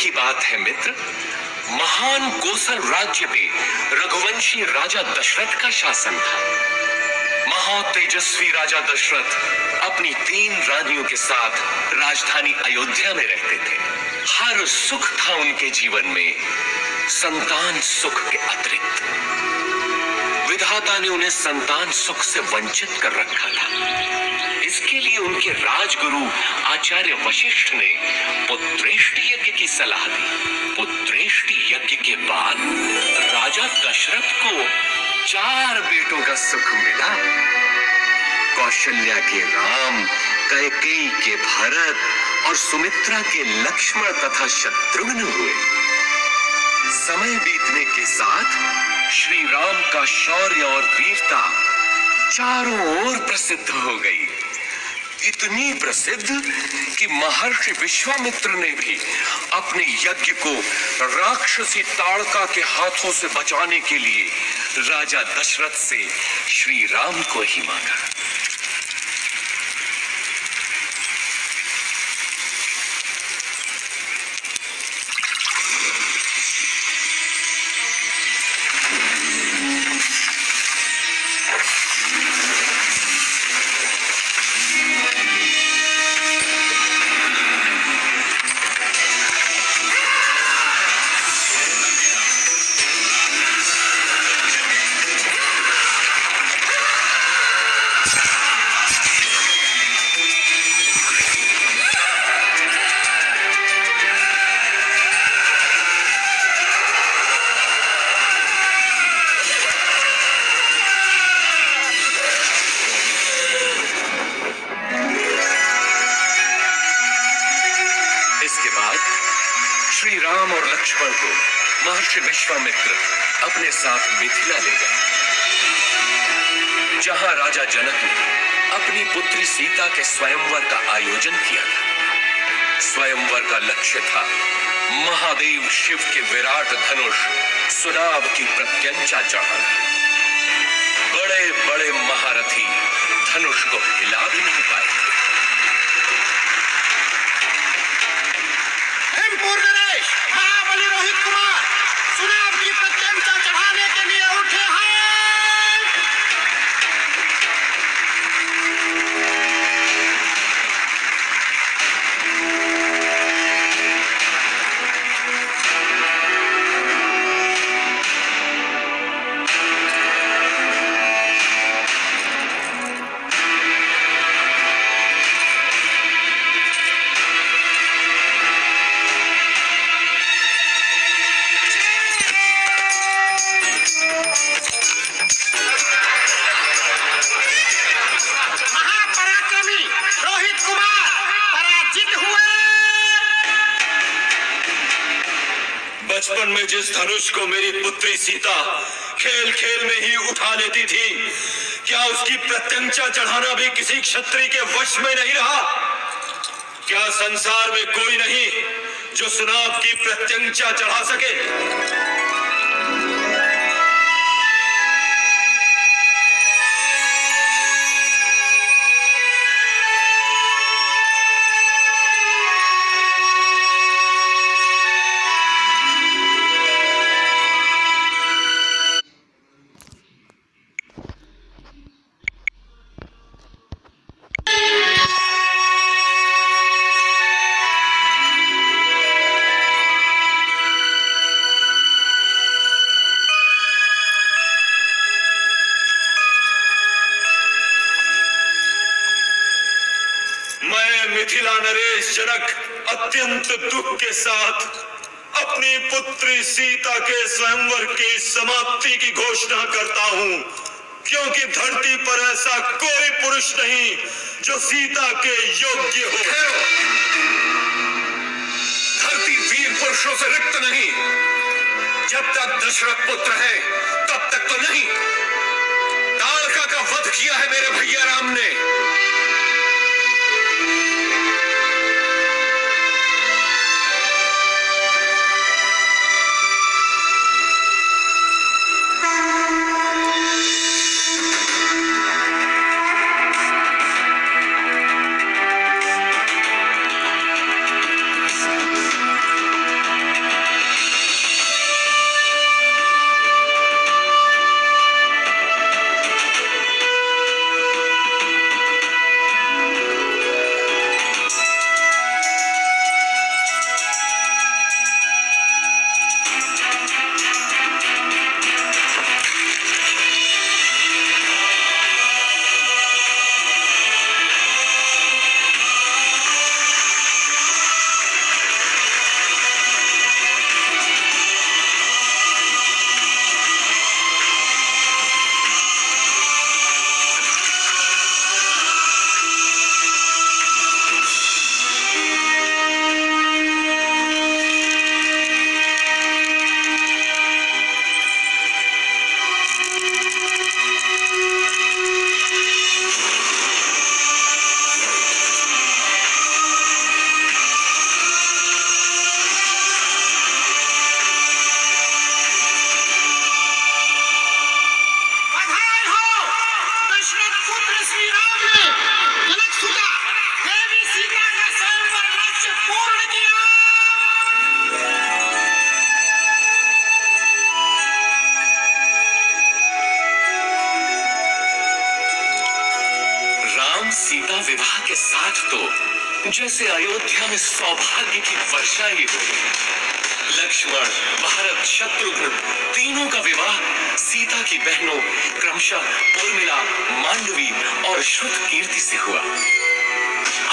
की बात है मित्र, महान कोसल राज्य पे रघुवंशी राजा दशरथ का शासन था। महातेजस्वी राजा दशरथ अपनी 3 रानियों के साथ राजधानी अयोध्या में रहते थे। हर सुख था उनके जीवन में, संतान सुख के अतिरिक्त। विधाता ने उन्हें संतान सुख से वंचित कर रखा था। इसके लिए उनके राजगुरु आचार्य वशिष्ठ ने पुत्रेष्टि यज्ञ की सलाह दी। पुत्रेष्टि यज्ञ के बाद राजा दशरथ को 4 बेटों का सुख मिला। कौशल्या के राम, कैकेयी के भरत और सुमित्रा के लक्ष्मण तथा शत्रुघ्न हुए। समय बीतने के साथ श्री राम का शौर्य और वीरता चारों ओर प्रसिद्ध हो गई। इतनी प्रसिद्ध कि महर्षि विश्वामित्र ने भी अपने यज्ञ को राक्षसी ताड़का के हाथों से बचाने के लिए राजा दशरथ से श्री राम को ही मांगा। श्री राम और लक्ष्मण को महर्षि विश्वामित्र अपने साथ मिथिला ले गए, जहां राजा जनक ने अपनी पुत्री सीता के स्वयंवर का आयोजन किया था। स्वयंवर का लक्ष्य था महादेव शिव के विराट धनुष सुनाभ की प्रत्यंचा चढ़ाना। बड़े बड़े महारथी धनुष को हिला भी नहीं पाए थे। महाबली रोहित कुमार सुनाभ की प्रत्यंचा चढ़ाने के लिए उठे हैं। बचपन में जिस धनुष को मेरी पुत्री सीता खेल खेल में ही उठा लेती थी, क्या उसकी प्रत्यंचा चढ़ाना भी किसी क्षत्रिय के वश में नहीं रहा? क्या संसार में कोई नहीं जो सुनाभ की प्रत्यंचा चढ़ा सके? मिथिला नरेश जनक अत्यंत दुख के साथ अपनी पुत्री सीता के स्वयंवर की समाप्ति की घोषणा करता हूं, क्योंकि धरती पर ऐसा कोई पुरुष नहीं जो सीता के योग्य हो। धरती वीर पुरुषों से रिक्त नहीं। जब तक दशरथ पुत्र है तब तक तो नहीं। ताड़का का वध किया है मेरे भैया राम ने। के साथ तो जैसे अयोध्या में सौभाग्य की वर्षा ही हो गई। लक्ष्मण, भरत, शत्रुघ्न तीनों का विवाह सीता की बहनों क्रमशः उर्मिला, मांडवी और श्रुतकीर्ति से हुआ।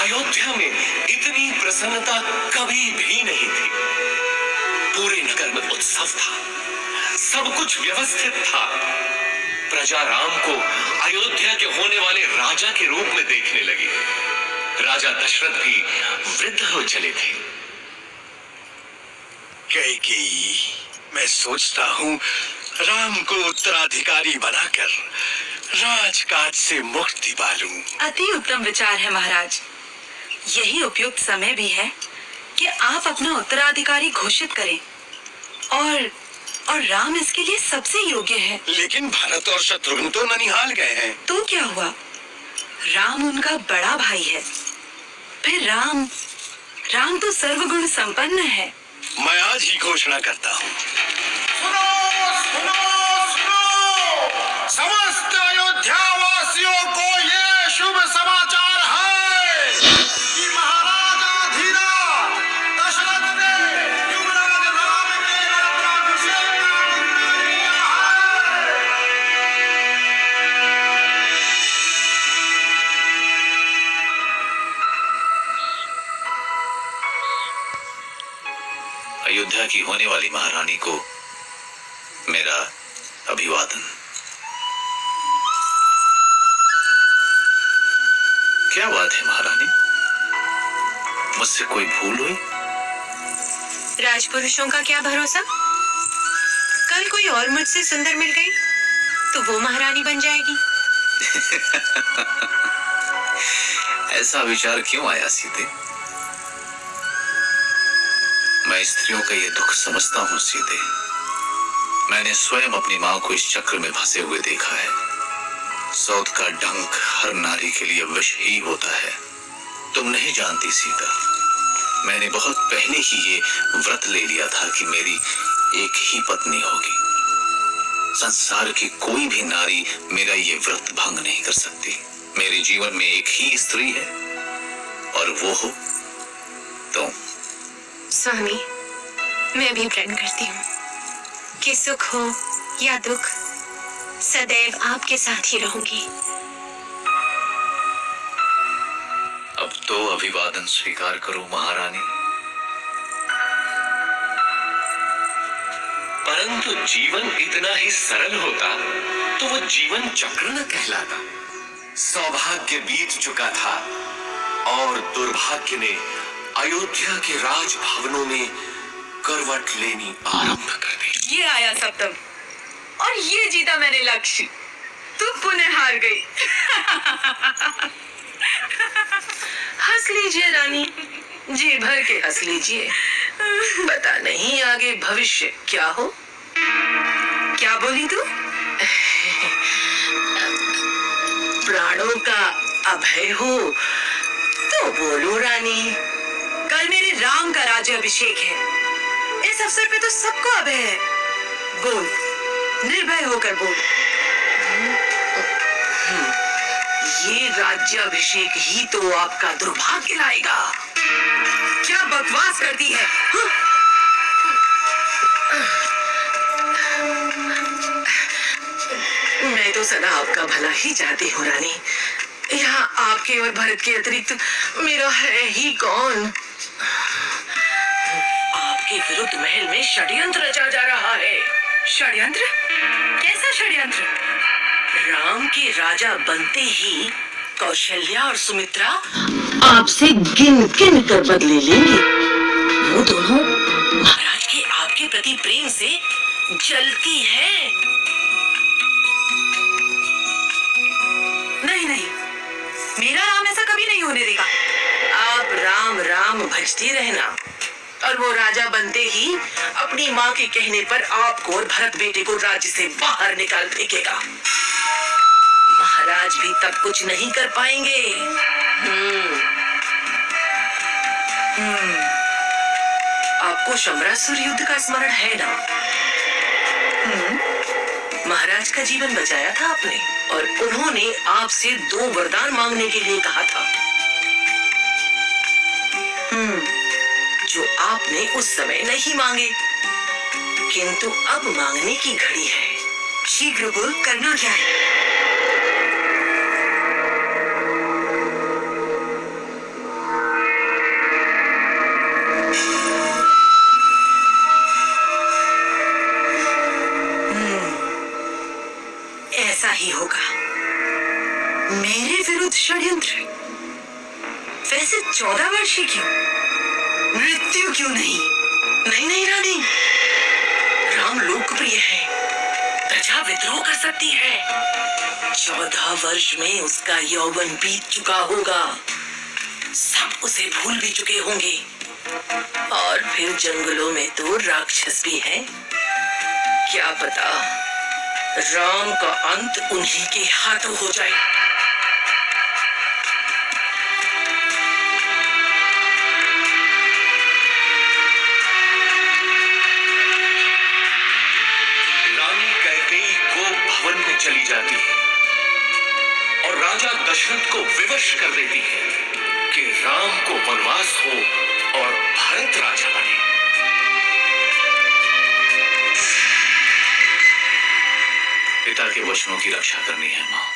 अयोध्या में इतनी प्रसन्नता कभी भी नहीं थी। पूरे नगर में उत्सव था, सब कुछ व्यवस्थित था। प्रजा राम को अयोध्या के होने वाले राजा के रूप में देखने लगी। राजा दशरथ भी वृद्ध हो चले थे। कैकेयी, मैं सोचता हूँ राम को उत्तराधिकारी बनाकर राजकाज से मुक्ति पालूं। अति उत्तम विचार है महाराज। यही उपयुक्त समय भी है कि आप अपना उत्तराधिकारी घोषित करें और राम इसके लिए सबसे योग्य है। लेकिन भरत और शत्रुघ्न तो ननिहाल गए हैं। तो क्या हुआ? राम उनका बड़ा भाई है। फिर राम तो सर्वगुण संपन्न है। मैं आज ही घोषणा करता हूँ। सुनो, सुनो, सुनो! समस्त अयोध्या वासियों को ये शुभ समाचार है कि महाराजा धीराज दशरथ ने युवराज राम के राज्याभिषेक का निर्णय लिया है। अयोध्या की होने वाली महारानी को मेरा अभिवादन। क्या बात है महारानी, मुझसे कोई भूल हुई? राजपुरुषों का क्या भरोसा, कल कोई और मुझसे सुंदर मिल गई तो वो महारानी बन जाएगी। ऐसा विचार क्यों आया सीते? मैं स्त्रियों का ये दुख समझता हूँ सीते। मैंने स्वयं अपनी माँ को इस चक्र में फंसे हुए देखा है। सौत का डंक हर नारी के लिए विष ही होता है। तुम नहीं जानती सीता, मैंने बहुत पहले ही ये व्रत ले लिया था कि मेरी एक ही पत्नी होगी। संसार की कोई भी नारी मेरा ये व्रत भंग नहीं कर सकती। मेरे जीवन में एक ही स्त्री है और वो हो तुम। स्वामी, मैं भी प्रण करती हूँ कि सुख हो या दुख सदैव आपके साथ ही रहूंगी। अब तो अभिवादन स्वीकार करो महारानी। परंतु जीवन इतना ही सरल होता तो वो जीवन चक्र न कहलाता। सौभाग्य बीत चुका था और दुर्भाग्य ने अयोध्या के राजभवनों में करवट लेनी आरंभ कर दी। ये आया सप्तम और ये जीता मैंने लक्ष्य। तू पुनः हार गई। हंस लीजिए रानी, जी भर के हंस लीजिए। पता नहीं आगे भविष्य क्या हो। क्या बोली तू? प्राणों का अभय हो तो बोलो रानी। कल मेरे राम का राज्याभिषेक है। इस अवसर पे तो सबको अभय है। बोल, निर्भय होकर बोल। ये राज्याभिषेक ही तो आपका दुर्भाग्य लाएगा। क्या बकवास करती है? मैं तो सदा आपका भला ही चाहती हूँ रानी। यहाँ आपके और भरत के अतिरिक्त मेरा है ही कौन। आपके विरुद्ध महल में षड्यंत्र रचा जा रहा है। षड्यंत्र? कैसा षड्यंत्र? राम के राजा बनते ही कौशल्या और सुमित्रा आपसे गिन गिन कर बदले लेंगे। वो दोनों महाराज के आपके प्रति प्रेम से जलती है। नहीं नहीं, मेरा राम ऐसा कभी नहीं होने देगा। आप राम राम भजती रहना और वो राजा बनते ही अपनी माँ के कहने पर आपको और भरत बेटे को राज्य से बाहर निकाल फेंकेगा। महाराज भी तब कुछ नहीं कर पाएंगे। आपको शमरासुर युद्ध का स्मरण है ना? महाराज का जीवन बचाया था आपने और उन्होंने आपसे 2 वरदान मांगने के लिए कहा था। जो आपने उस समय नहीं मांगे, किंतु अब मांगने की घड़ी है। शीघ्र बोल, करना क्या है? ऐसा ही होगा। मेरे विरुद्ध षड्यंत्र? वैसे 14 वर्ष ही क्यों, मृत्यु क्यों नहीं? नहीं नहीं रानी, राम लोकप्रिय है, प्रजा विद्रोह कर सकती है। 14 वर्ष में उसका यौवन बीत चुका होगा, सब उसे भूल भी चुके होंगे। और फिर जंगलों में तो राक्षस भी हैं। क्या पता राम का अंत उन्हीं के हाथों हो जाए। रानी कैकेयी को भवन में चली जाती है और राजा दशरथ को विवश कर देती है कि राम को वनवास हो और भरत राजा बने। पिता के वचनों की रक्षा करनी है मां,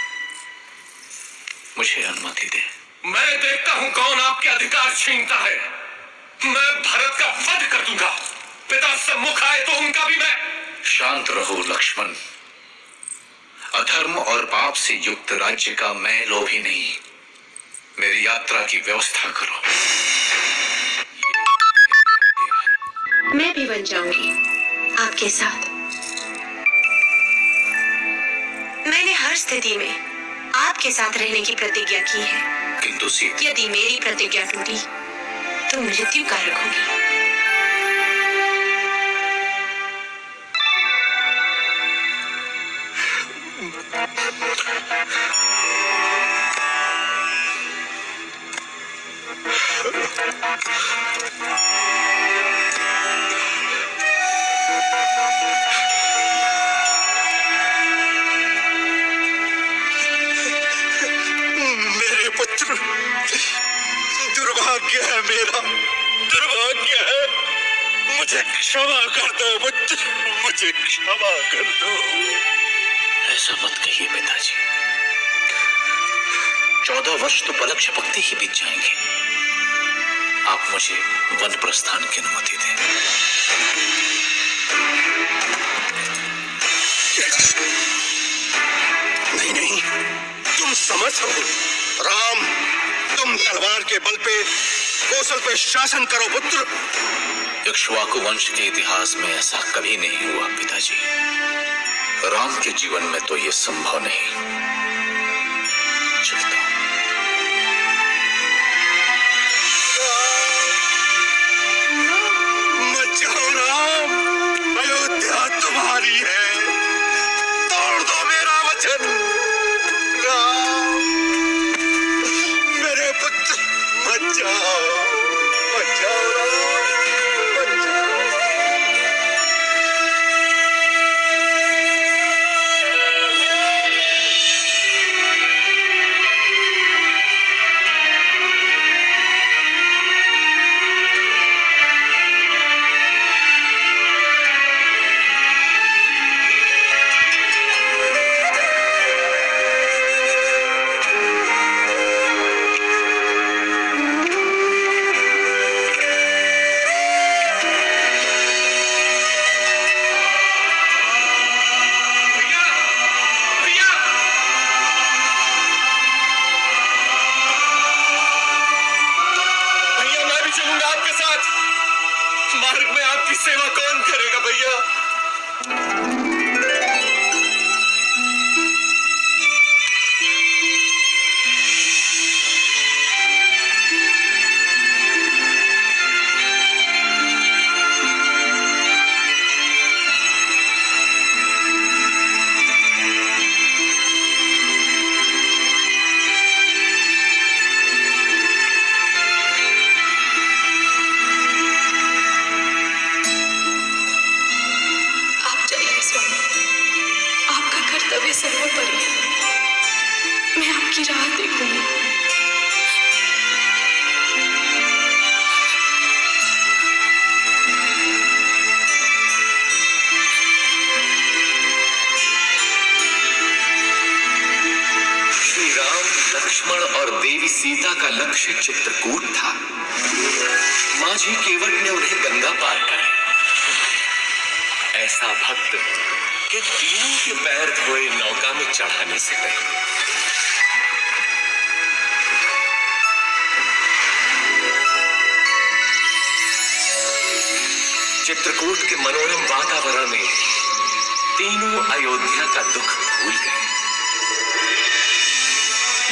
मुझे अनुमति दे। मैं देखता हूं कौन आपके अधिकार छीनता है। मैं भरत का वध कर दूंगा। पिता सम्मुख आए तो उनका भी मैं। शांत रहो लक्ष्मण, अधर्म और पाप से युक्त राज्य का मैं लोभी नहीं। मेरी यात्रा की व्यवस्था करो। मैं भी बन जाऊंगी आपके साथ। मैंने हर स्थिति में आपके साथ रहने की प्रतिज्ञा की है, किंतु सीता, यदि मेरी प्रतिज्ञा टूटी तो मृत्यु कारक होगी। मेरे पुत्र, दुर्भाग्य है मेरा, दुर्भाग्य है। मुझे क्षमा कर दो पुत्र, मुझे क्षमा कर दो। ऐसा मत कहिए पिताजी। 14 वर्ष तो पलक झपकते ही बीत जाएंगे। आप मुझे वन प्रस्थान की अनुमति दें। नहीं नहीं, तुम समझ हो राम, तुम तलवार के बल पे कौशल पे शासन करो पुत्र। इक्ष्वाकु वंश के इतिहास में ऐसा कभी नहीं हुआ पिताजी। राम के जीवन में तो यह संभव नहीं। चलता हूं। मत जाओ राम, अयोध्या तुम्हारी है। तोड़ दो मेरा वचन राम, मेरे पुत्र मत जाओ, मत जाओ राम, मत जाओ। मार्ग में आपकी सेवा कौन करेगा भैया? सर्वोपरि मैं आपकी राह देखूंगी। और देवी सीता का लक्ष्य चित्रकूट था। माझी केवट ने उन्हें गंगा पार कराई। ऐसा भक्त कि तीनों के पैर धोए नौका में चढ़ाने से पहले चित्रकूट के मनोरम वातावरण में तीनों अयोध्या का दुख भूल गए।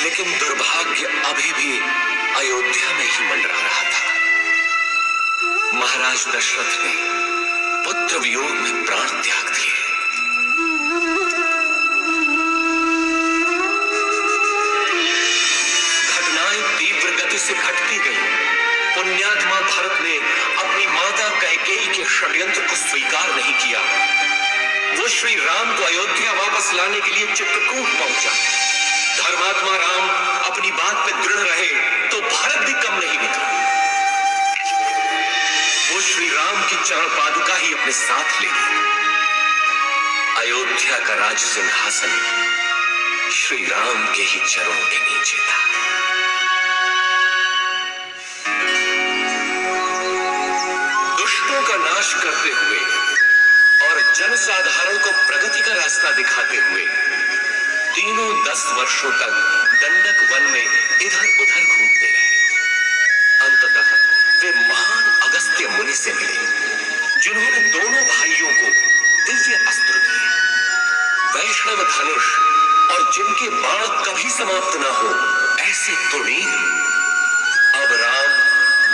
लेकिन दुर्भाग्य अभी भी अयोध्या में ही मंडरा रहा था। महाराज दशरथ ने पुत्र वियोग में प्राण त्याग दिए। घटनाएं तीव्र गति से घटती गईं। पुण्यात्मा भरत ने अपनी माता कैकेयी के षड्यंत्र को स्वीकार नहीं किया। वो श्री राम को अयोध्या वापस लाने के लिए चित्रकूट पहुंचा। धर्मात्मा राम अपनी बात पे दृढ़ रहे तो भरत भी कम नहीं निकला। वो श्री राम की चरण पादुका ही अपने साथ ले गए। अयोध्या का राज सिंहासन श्री राम के ही चरणों के नीचे था। दुष्टों का नाश करते हुए और जनसाधारण को प्रगति का रास्ता दिखाते हुए तीनों 10 वर्षों तक दंडक वन में इधर उधर घूमते रहे। अंततः वे महान अगस्त्य मुनि से मिले, जिन्होंने दोनों भाइयों को दिव्य अस्त्र दिए, वैष्णव धनुष और जिनके बाण कभी समाप्त न हो ऐसे तुर्णीन। अब राम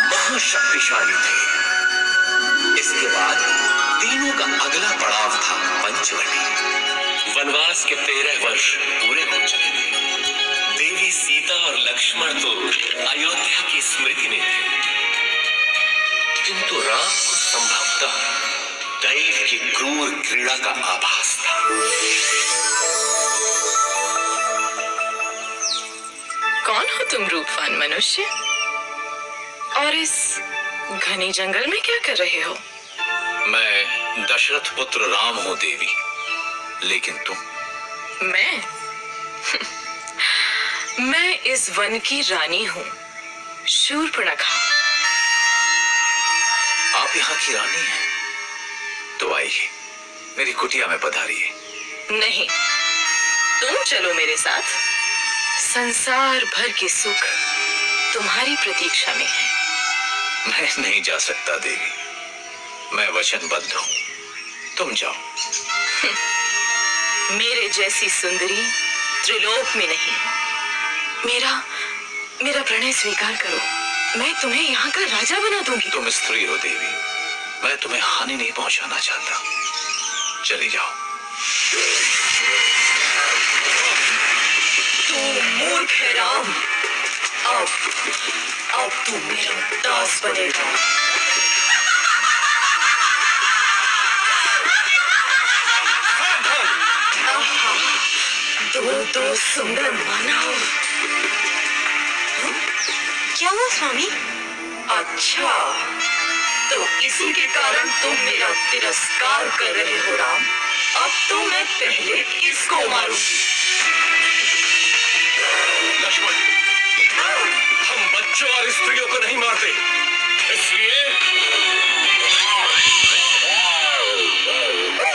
महाशक्तिशाली थे। इसके बाद तीनों का अगला पड़ाव था पंचवटी। वनवास के 13 वर्ष पूरे हो चुके थे। देवी सीता और लक्ष्मण तो अयोध्या की स्मृति में थे, किंतु राम को संभवतः दैव की क्रूर क्रीड़ा का आभास था। कौन हो तुम रूपवान मनुष्य? और इस घने जंगल में क्या कर रहे हो? मैं दशरथ पुत्र राम हूं देवी, लेकिन तुम? मैं मैं इस वन की रानी हूं, शूर्पणखा। आप यहाँ की रानी हैं? तो आइए, मेरी कुटिया में पधारिए। नहीं, तुम चलो मेरे साथ। संसार भर के सुख तुम्हारी प्रतीक्षा में है। मैं नहीं जा सकता देवी, मैं वचनबद्ध हूं। तुम जाओ। मेरे जैसी सुंदरी त्रिलोक में नहीं। मेरा प्रणय स्वीकार करो, मैं तुम्हें यहाँ का राजा बना दूंगी। तुम स्त्री हो देवी, मैं तुम्हें हानि नहीं पहुंचाना चाहता। चली जाओ। तू मूर्ख है राम। अब तू मेरा दास बनेगा। दो सुंदर मानव। क्या हुआ स्वामी? अच्छा, तो इसी के कारण तुम मेरा तिरस्कार कर रहे हो राम। अब तो मैं पहले इसको मारूं। लक्ष्मण, हम बच्चों और स्त्रियों को नहीं मारते, इसलिए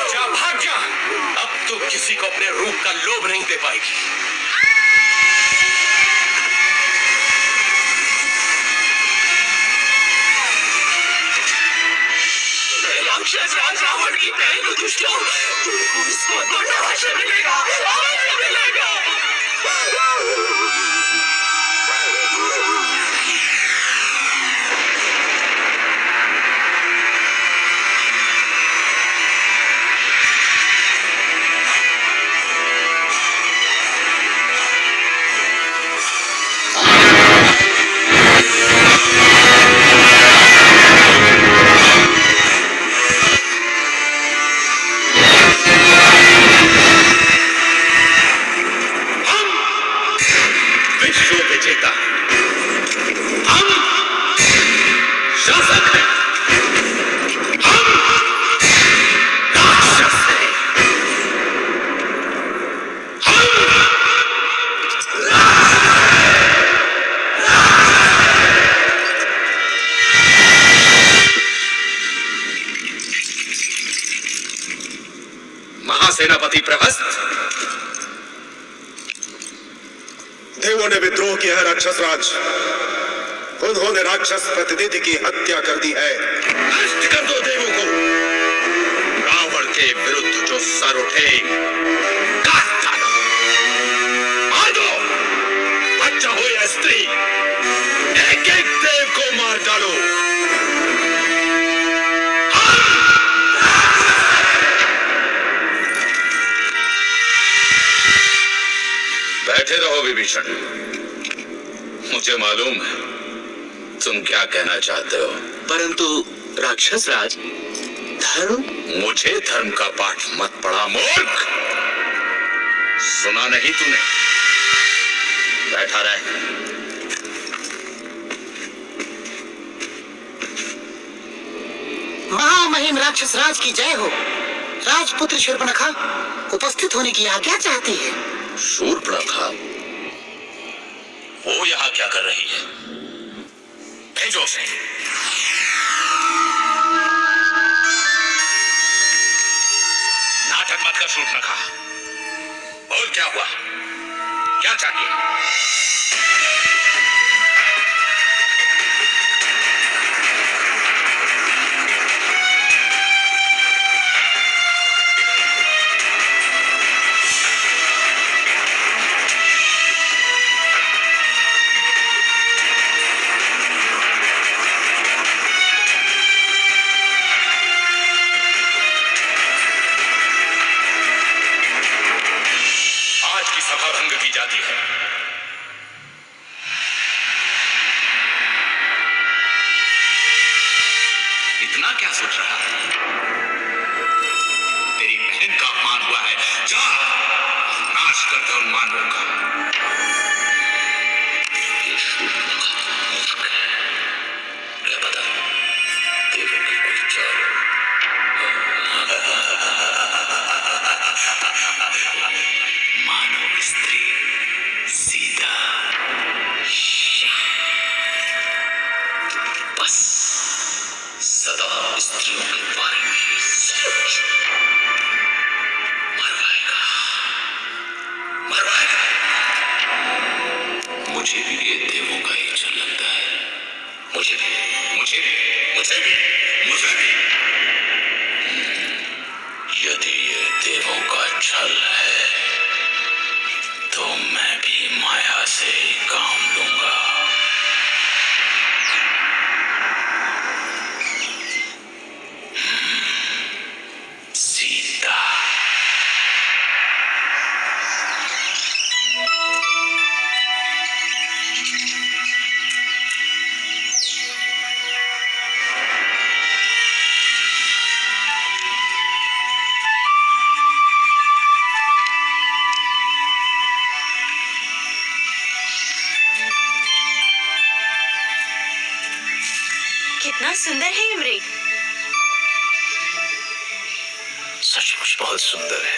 जा, भाग जा। अब तू किसी को अपने रूप का लोभ नहीं दे पाएगी। रावण की बहन दुष्टों, उसको अवश्य मिलेगा, अवश्य मिलेगा। महासेनापति प्रहस्त, देवों ने विद्रोह किया है राक्षस राज। उन्होंने राक्षस प्रतिनिधि की हत्या कर दी है। नष्ट कर दो देवों को। रावण के विरुद्ध जो सर उठे काट डालो, मार दो। बच्चा हो या स्त्री, एक एक देव को मार डालो। बैठे रहो विभीषण। मुझे मालूम है तुम क्या कहना चाहते हो, परंतु राक्षस राज, धर्म। मुझे धर्म का पाठ मत पढ़ा मूर्ख। सुना नहीं तूने? बैठा रहे। महामहिम राक्षस राज की जय हो। राजपुत्र शूर्पणखा उपस्थित होने की आज्ञा चाहती है। शूर्पणखा वो यहाँ क्या कर रही है? भेजो उसे। नाटक मत कर शूर्पणखा। बोल क्या हुआ, क्या चाहिए? सभा भंग की जाती है। इतना क्या सोच रहा है? तेरी बहन का अपमान हुआ है, जा नाश कर दे उन मानवों का। ये शूर्पणखा मूर्ख है, क्या पता देवों की कोई चाल। मानव स्त्री सीता, बस सदा स्त्रियों के बारे में सोच। मरवाएगा, मरवाएगा। मुझे भी ये देवों का ही छल लगता है। मुझे भी, मुझे भी, मुझे भी, मुझे भी। यदि ये देवों का छल है तो मैं भी माया से ही काम लूंगा। सीता, कितना सुंदर है ये मृग। सचमुच बहुत सुंदर है।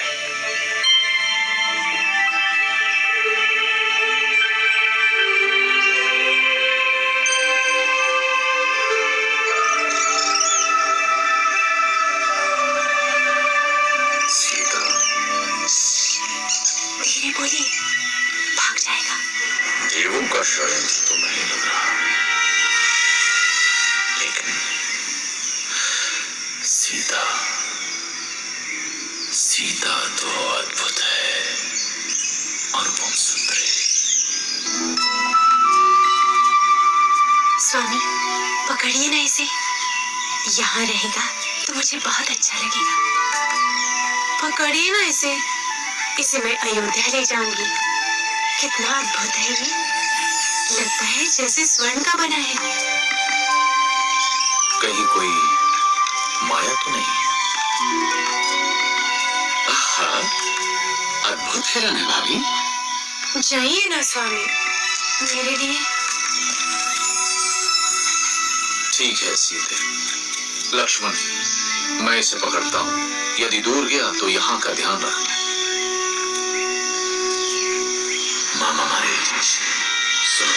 सीता, धीरे बोलिए, भाग जाएगा। देवों का षड्यंत्र तो नहीं लग रहा, लेकिन सीता, सीता तो अद्भुत है, अनुपम सुंदरी। स्वामी, पकड़िए ना इसे। यहाँ रहेगा तो मुझे बहुत अच्छा लगेगा। पकड़िए ना इसे, इसे मैं अयोध्या ले जाऊंगी। कितना अद्भुत है ये, लगता है जैसे स्वर्ण का बना है। कहीं कोई माया तो नहीं? आहा, अद्भुत हिरण है भाभी। जाइए ना स्वामी, मेरे लिए। ठीक है सीते। लक्ष्मण, मैं इसे पकड़ता हूँ। यदि दूर गया तो यहाँ का ध्यान रखना। मामा मारे, सुनो।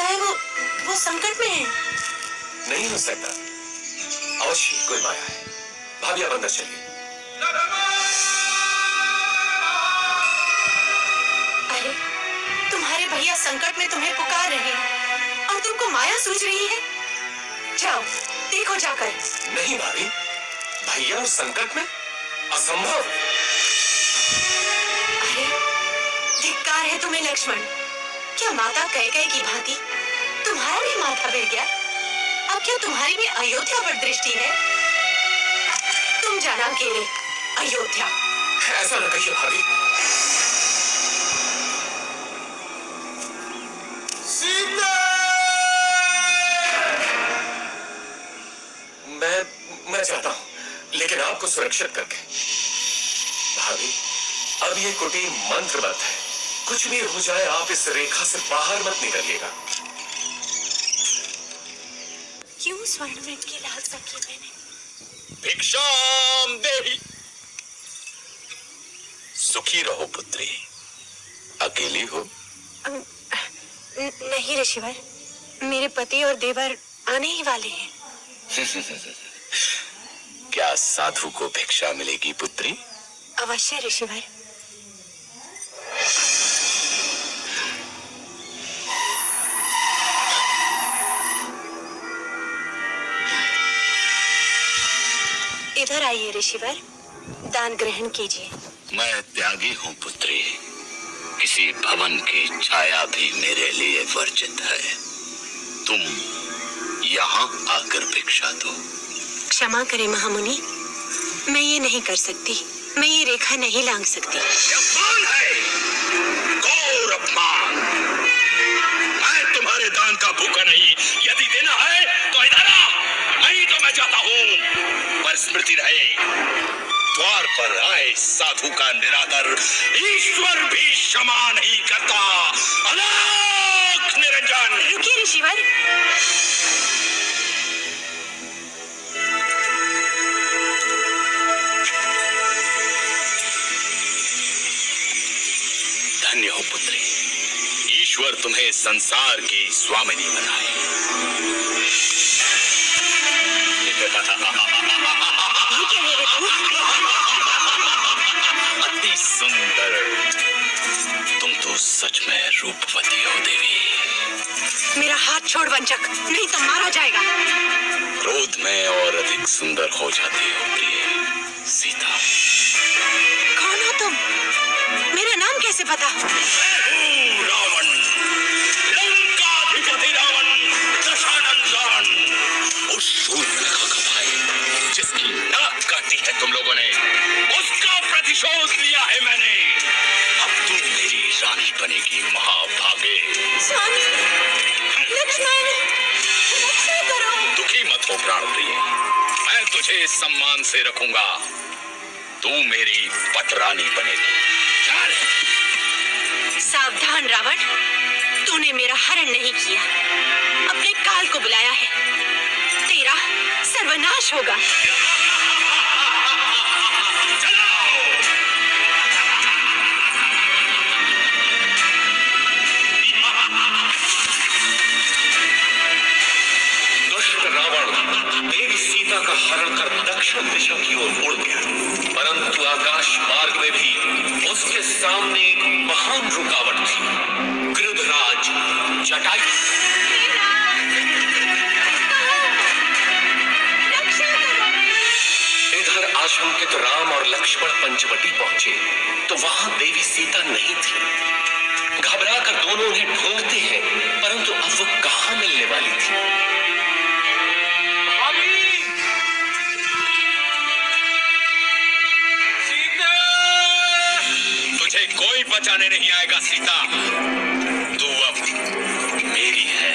लगता है वो संकट में है। नहीं हो सकता, अवश्य कोई माया है। भाभी आप अंदर चलिए। अरे तुम्हारे भैया संकट में तुम्हें पुकार रहे हैं और तुमको माया सूझ रही है। जाओ देखो जाकर। नहीं भाभी, भैया उस संकट में असंभव। अरे धिक्कार है तुम्हें लक्ष्मण। क्या माता कैकेयी की भांति तुम्हारा भी माथा भिड़ गया? अब क्या तुम्हारी भी अयोध्या पर दृष्टि है? तुम जाना अकेले अयोध्या। ऐसा न कहिए भाभी। मैं चाहता हूं, लेकिन आपको सुरक्षित करके। भाभी, अब ये कुटीर मंत्रबद्ध है। कुछ भी हो जाए आप इस रेखा से बाहर मत निकलिएगा। क्यों स्वर्णवृत की लाल सखी मैंने? भिक्षाम देवी। सुखी रहो पुत्री। अकेली हो? नहीं ऋषिवर, मेरे पति और देवर आने ही वाले हैं। क्या साधु को भिक्षा मिलेगी पुत्री? अवश्य ऋषिवर। इधर आइए ऋषिवर, दान ग्रहण कीजिए। मैं त्यागी हूँ पुत्री। किसी भवन की छाया भी मेरे लिए वर्जित है। तुम यहाँ आकर भिक्षा दो। क्षमा करें महामुनि, मैं ये नहीं कर सकती। मैं ये रेखा नहीं लांघ सकती। अपमान है, घोर अपमान। मैं तुम्हारे दान का भूखा नहीं। यदि देना है तो इधर आ, नहीं तो मैं जाता हूँ। पर स्मृति रहे, द्वार पर आए साधु का निरादर ईश्वर भी क्षमा नहीं करता। अलख निरंजन। रुकिए ऋषिवर। धन्य हो पुत्री, ईश्वर तुम्हें संसार की स्वामिनी बनाए। अति सुंदर। तुम तो सच में रूपवती हो देवी। मेरा हाथ छोड़ वंचक, नहीं तो मारा जाएगा। क्रोध में और अधिक सुंदर हो जाती हो प्रिय सीता। कौन हो तुम? मेरा नाम कैसे पता? रावण, लंकाधिपति रावण, दशानन। उस शूर्पणखा का भाई जिसकी नाक काटी है तुम लोगों ने, उसका प्रतिशोध लिया है मैंने। अब तुम मेरी रानी बनेगी महाभागे। स्वामी, लक्ष्मण, रक्षा करो। दुखी मत हो प्राण प्रिय, मैं तुझे सम्मान से रखूंगा। तू मेरी पटरानी बनेगी। सावधान रावण, तूने मेरा हरण नहीं किया, अपने काल को बुलाया है। तेरा सर्वनाश होगा। दुष्ट रावण देवी सीता का हरण कर दक्षिण दिशा की ओर उड़ गया, परंतु आकाश मार्ग में भी उसके सामने एक महान रुकावट थी। गृधराज जटायु। इधर आशंकित राम और लक्ष्मण पंचवटी पहुंचे तो वहां देवी सीता नहीं थी। घबरा कर दोनों उन्हें ढूंढते हैं, परंतु अब वो कहां मिलने वाली थी। तुझे कोई बचाने नहीं आएगा सीता, तू अब मेरी है।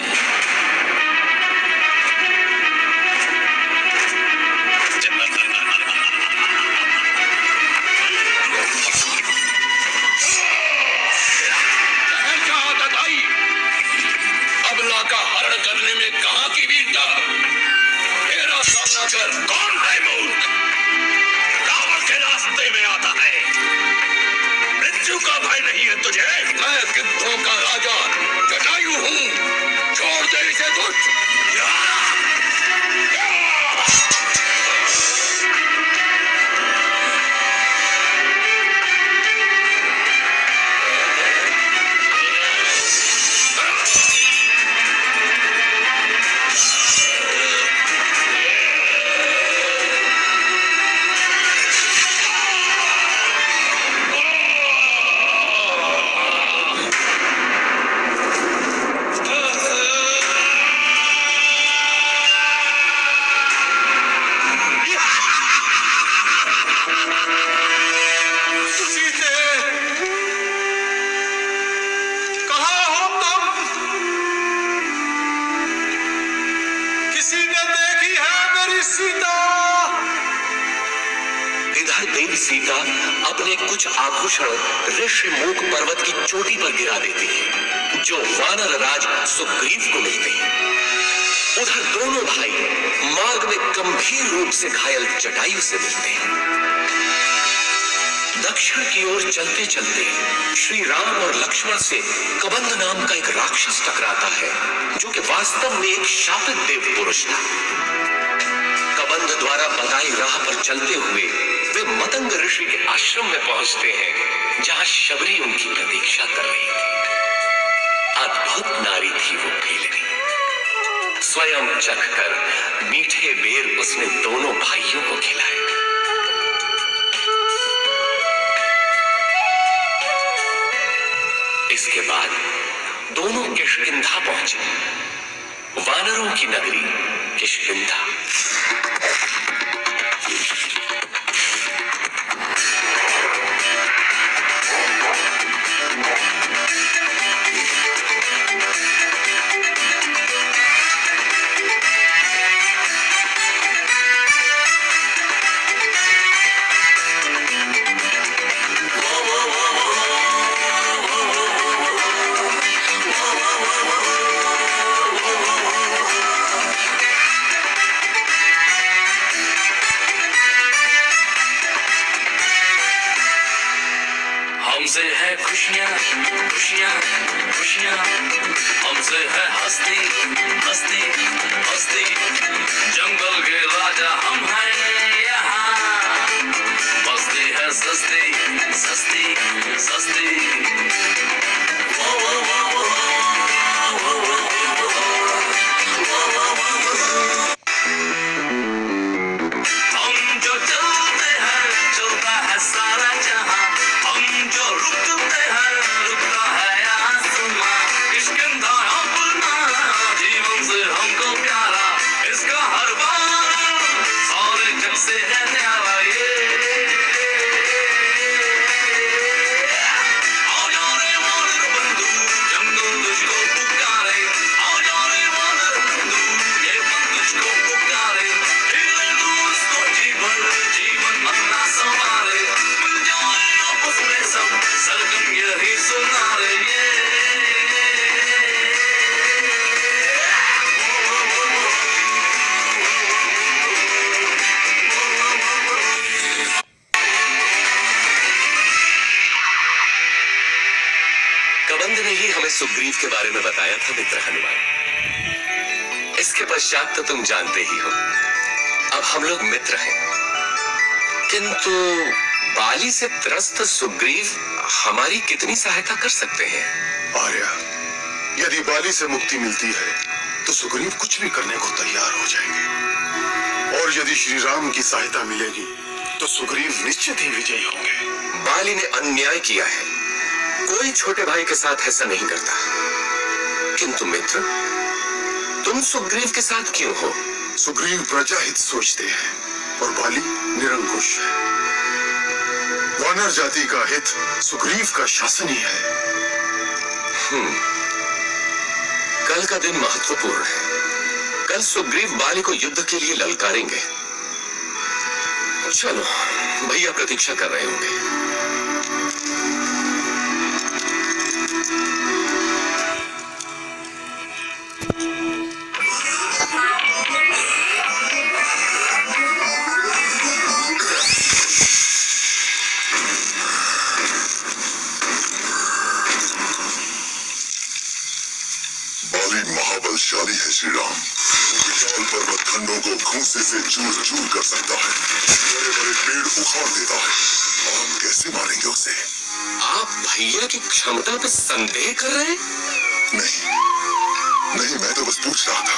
अबला का हरण करने में कहां की वीरता? मेरा सामना कर। कौन है मूर्ख? रावण के रास्ते में आता है। मृत्यु का भय नहीं है तुझे? मैं गिद्धों का राजा जटायु हूँ, जो इधर देवी सीता अपने कुछ आभूषण ऋषिमुख पर्वत की चोटी पर गिरा देती है, जो वानर राज सुग्रीव को मिलते हैं। उधर दोनों भाई मार्ग में गंभीर रूप से घायल जटायु से मिलते हैं। दक्षिण की ओर चलते चलते श्री राम और लक्ष्मण से कबंध नाम का एक राक्षस टकराता है, जो कि वास्तव में एक शापित देव पुरुष था। कबंध द्वारा बताई राह पर चलते हुए वे मतंग ऋषि के आश्रम में पहुंचते हैं, जहां शबरी उनकी प्रतीक्षा कर रही थी। अद्भुत नारी थी वो भेलनी। स्वयं चखकर मीठे बेर उसने दोनों भाइयों को खिलाए। इसके बाद दोनों किष्किंधा पहुंचे, वानरों की नगरी किष्किंधा। हमसे है खुशियाँ खुशियाँ खुशियाँ, हमसे है हस्ती हस्ती हस्ती। जंगल के राजा हम हैं यहाँ, बस्ती है सस्ती सस्ती सस्ती। वो वो वो वो वो वो वो हम जो चलते हैं चलता है सारा जहां, हम जो रुकते हैं रुकता है आसमां। किष्किंधा अपना जीवन से हमको प्यारा, इसका हर बार सारे जग से है न्यारा। ये आओ जाओ रे वानर बंधु, जंगल तुझको पुकारे। आओ जाओ रे वानर बंधु, ये वन तुझको पुकारे। हिले तू उसको जीवन अपना संवारे। मिल जाए आपस में सब सरगम यही सुनारे। ये कबंध ने ही हमें सुग्रीव के बारे में बताया था मित्र हनुमान। इसके पश्चात तो तुम जानते ही हो, अब हम लोग मित्र हैं। किंतु बाली से त्रस्त सुग्रीव हमारी कितनी सहायता कर सकते हैं? आर्या, यदि बाली से मुक्ति मिलती है तो सुग्रीव कुछ भी करने को तैयार हो जाएंगे, और यदि श्री राम की सहायता मिलेगी तो सुग्रीव निश्चित ही विजयी होंगे। बाली ने अन्याय किया है, कोई छोटे भाई के साथ ऐसा नहीं करता। किंतु मित्र, तुम सुग्रीव के साथ क्यों हो? सुग्रीव प्रजा हित सोचते हैं और बाली निरंकुश है। वानर जाति का हित सुग्रीव का शासन ही है। कल का दिन महत्वपूर्ण है। कल सुग्रीव बाली को युद्ध के लिए ललकारेंगे। चलो, भैया प्रतीक्षा कर रहे होंगे। बाली महाबलशाली है श्री राम, भूसे से चूर चूर कर सकता है, बड़े बड़े पेड़ उखाड़ देता है। हम कैसे मारेंगे उसे? आप भैया की क्षमता पे संदेह कर रहे हैं? नहीं नहीं, मैं तो बस पूछ रहा था।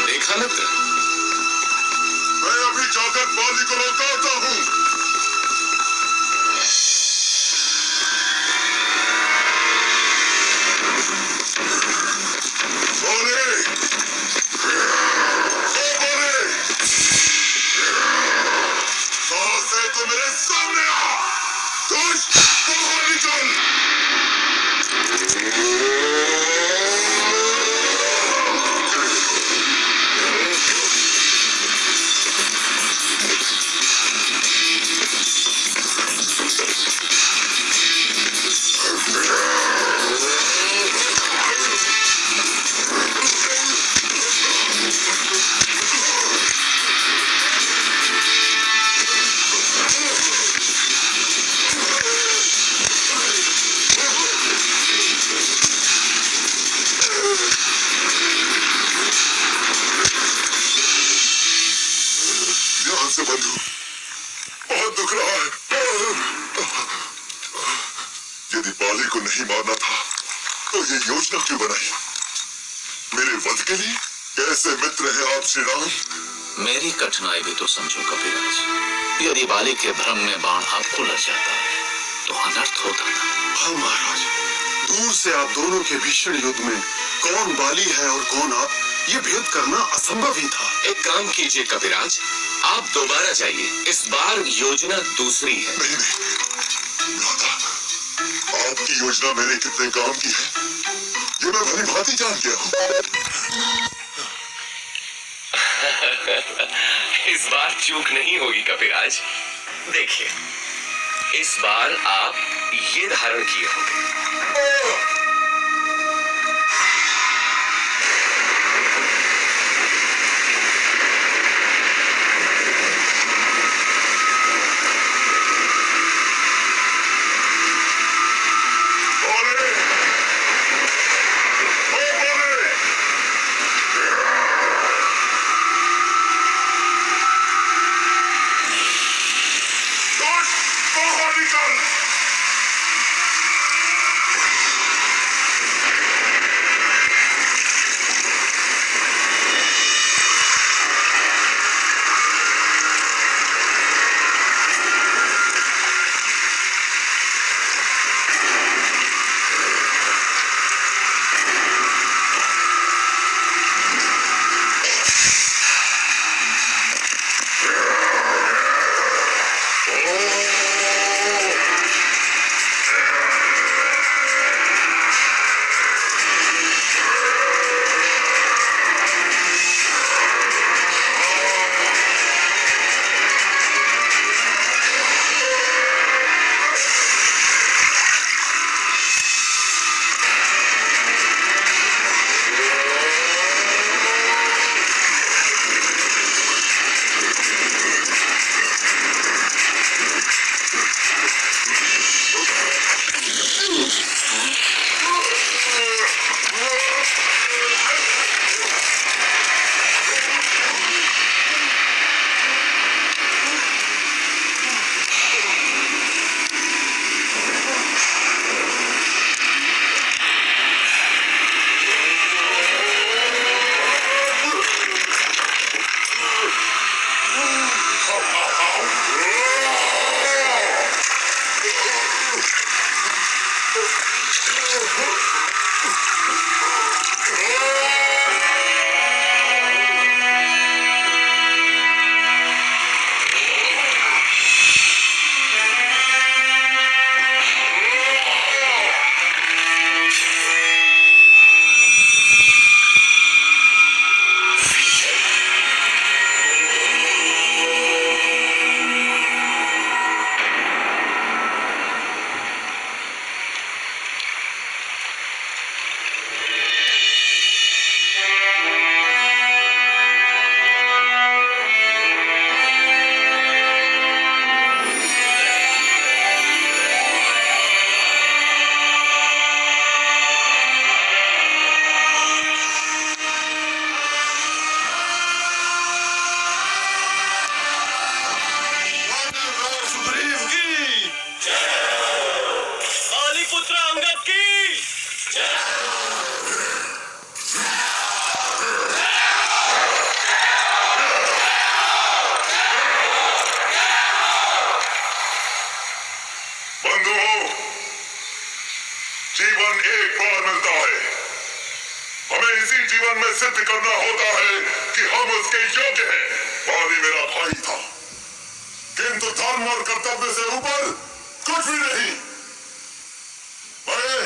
देखा मित्र, मैं अभी जाकर बाली को लौटाता हूँ। बाली! ओ बाली! साहस है तो मेरे सामने आ! दुष्ट, बाहर निकल! ध्यान से बंधु, बहुत दुख रहा है। यदि बाली को नहीं मारना था तो ये योजना क्यों बनाई? मेरे वध के लिए? कैसे मित्र हैं आप श्री राम? मेरी कठिनाई भी तो समझो कपिराज। यदि बाली के भ्रम में बाण आपको लग जाता तो अनर्थ होता ना। हाँ महाराज, दूर से आप दोनों के भीषण युद्ध में कौन बाली है और कौन आप, ये भेद करना असंभव ही था। एक काम कीजिए कपिराज, आप दोबारा जाइए। इस बार योजना दूसरी है। नहीं नहीं भ्राता, आपकी योजना मेरे कितने काम की है ये मैं भली भांति जान गया हूँ। इस बार चूक नहीं होगी कपिराज। देखिए, इस बार आप ये धारण किए होंगे। बंधुओं, जीवन एक बार मिलता है। हमें इसी जीवन में सिद्ध करना होता है कि हम उसके योग्य हैं। बाली मेरा भाई था, किंतु धर्म और कर्तव्य से ऊपर कुछ भी नहीं। मैं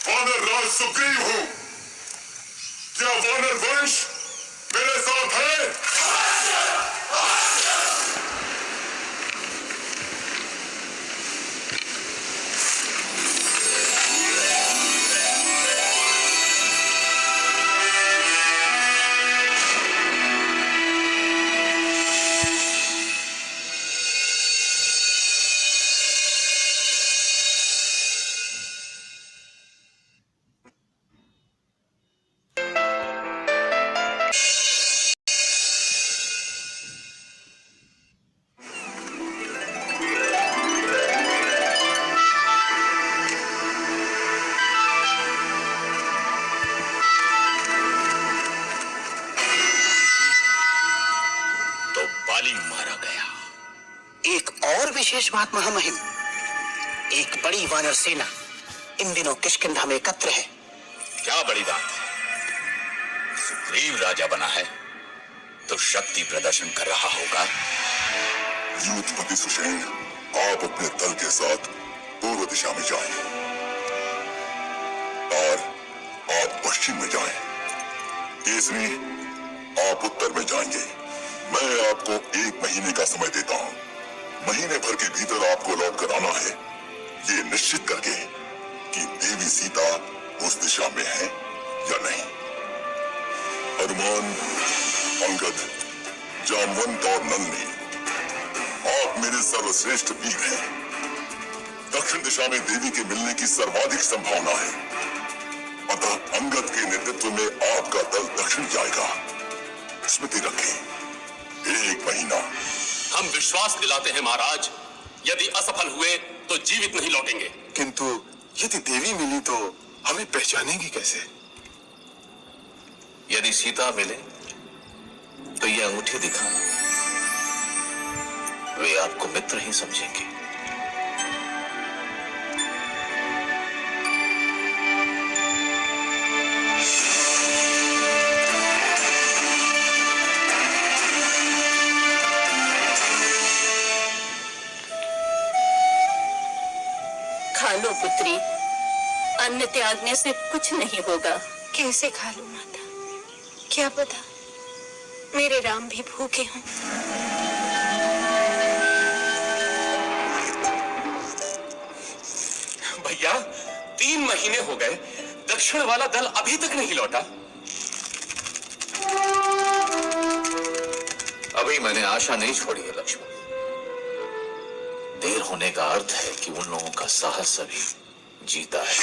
वानर राज सुग्रीव हूं। क्या वानर वंश मेरे साथ है? विशेष बात महामहिम, एक बड़ी वानर सेना इन दिनों किष्किंधा में एकत्र है। क्या बड़ी बात है? सुग्रीव राजा बना है तो शक्ति प्रदर्शन कर रहा होगा। युद्धपति सुषेण, आप अपने दल के साथ पूर्व दिशा में जाएं और आप पश्चिम में जाएं। केसरी, आप उत्तर में जाएंगे। मैं आपको 1 महीने का समय देता हूं। महीने भर के भीतर आपको लौट कर आना है, ये निश्चित करके कि देवी सीता उस दिशा में है या नहीं। हनुमान, अंगद, जामवंत और नंदी, आप मेरे सर्वश्रेष्ठ वीर हैं। दक्षिण दिशा में देवी के मिलने की सर्वाधिक संभावना है, अतः अंगद के नेतृत्व में आपका दल दक्षिण जाएगा। स्मृति रखें, 1 महीना। हम विश्वास दिलाते हैं महाराज, यदि असफल हुए तो जीवित नहीं लौटेंगे। किंतु यदि देवी मिली तो हमें पहचानेंगी कैसे? यदि सीता मिले तो ये अंगूठी दिखाना, वे आपको मित्र ही समझेंगे। खा लो पुत्री, अन्न त्यागने से कुछ नहीं होगा। कैसे खा लूं माता? क्या पता मेरे राम भी भूखे हों। भैया, 3 महीने हो गए, दक्षिण वाला दल अभी तक नहीं लौटा। अभी मैंने आशा नहीं छोड़ी है लक्ष्मण। देर होने का अर्थ है कि उन लोगों का साहस अभी जीता है।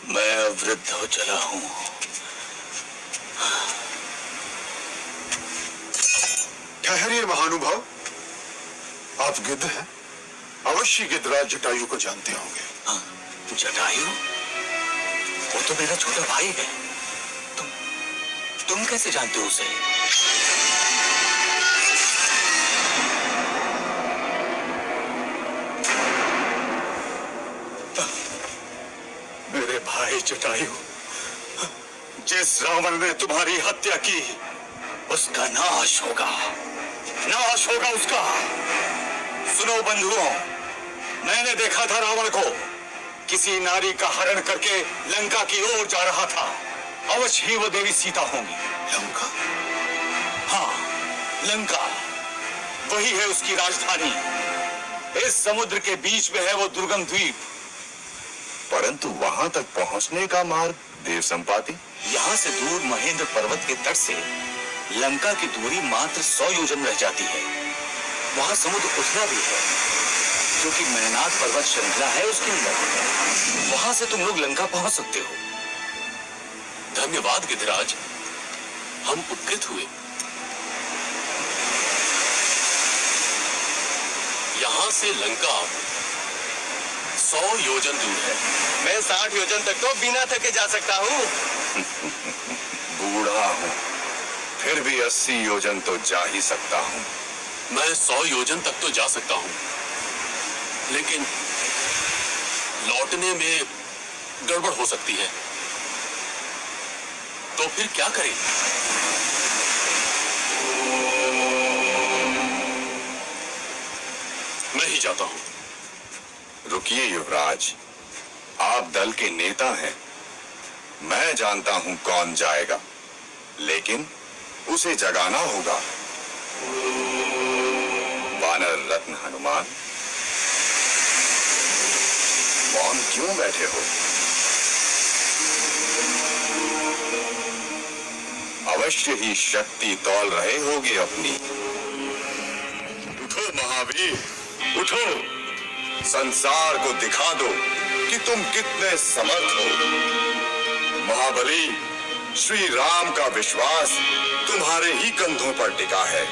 मैं वृद्ध हो चला हूं। ठहरिए महानुभाव, आप गिद्ध हैं, अवश्य गिद्धराज जटायु को जानते होंगे। हाँ, जटायु? वो तो मेरा छोटा भाई है। तुम कैसे जानते हो उसे? मेरे भाई जटायु, जिस रावण ने तुम्हारी हत्या की, उसका नाश होगा, नाश होगा उसका। सुनो बंधुओं, मैंने देखा था रावण को किसी नारी का हरण करके लंका की ओर जा रहा था। अवश्य ही वो देवी सीता होंगी। लंका? हाँ, लंका वही है उसकी राजधानी। इस समुद्र के बीच में है वो दुर्गम द्वीप। परंतु वहां तक पहुंचने का मार्ग देव संपाति। यहाँ से दूर महेंद्र पर्वत के तट से लंका की दूरी मात्र 100 योजन रह जाती है। वहाँ समुद्र उठना भी है, जो कि मैनाक पर्वत श्रृंखला है उसके अंदर। वहाँ से तुम लोग लंका पहुंच सकते हो। धन्यवाद गिरिराज, हम उपकृत हुए। यहाँ से लंका 100 योजन दूर है। मैं 60 योजन तक तो बिना थके जा सकता हूँ। बूढ़ा हूँ, फिर भी 80 योजन तो जा ही सकता हूँ। मैं 100 योजन तक तो जा सकता हूँ, लेकिन लौटने में गड़बड़ हो सकती है। तो फिर क्या करें? मैं ही जाता हूँ। रुकिए युवराज, आप दल के नेता हैं। मैं जानता हूं कौन जाएगा, लेकिन उसे जगाना होगा। वानर रत्न हनुमान, मौन क्यों बैठे हो? अवश्य ही शक्ति तौल रहे होगे अपनी। उठो महावीर, उठो, संसार को दिखा दो कि तुम कितने समर्थ हो। महाबली, श्री राम का विश्वास तुम्हारे ही कंधों पर टिका है।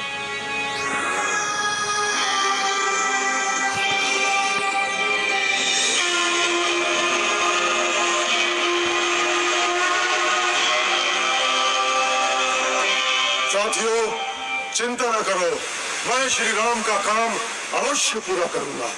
साथियों, चिंता न करो, मैं श्री राम का काम अवश्य पूरा करूंगा।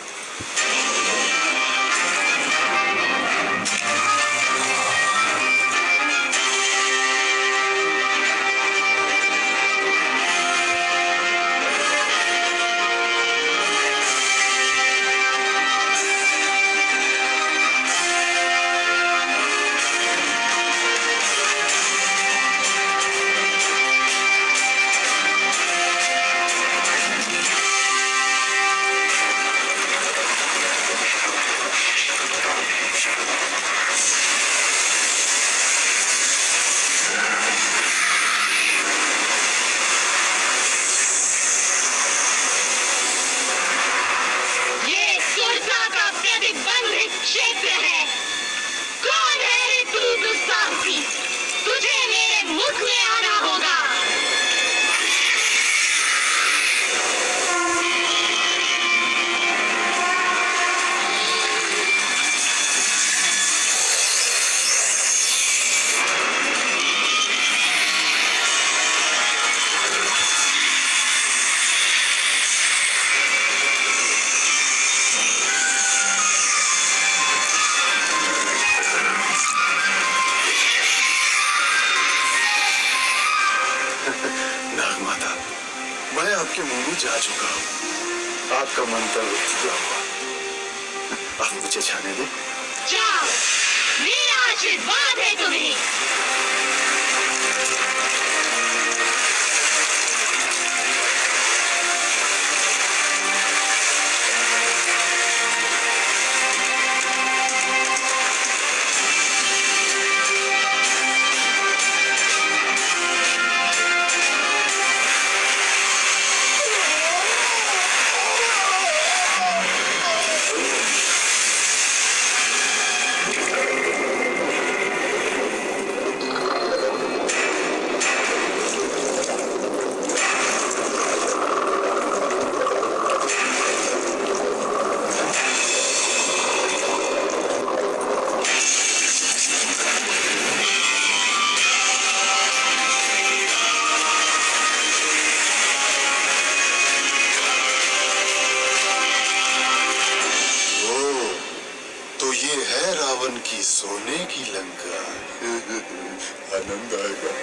क्षेत्र है। कौन है रे तू दुस्साहसी? तुझे मेरे मुख में आना होगा। नागमाता, मैं आपके मुंह में जा चुका हूँ। आपका मंत्र पूरा हुआ। आप मुझे जाने दें। जाओ, मेरा आशीर्वाद है तुम्हें। रावण की सोने की लंका। आनंद आएगा।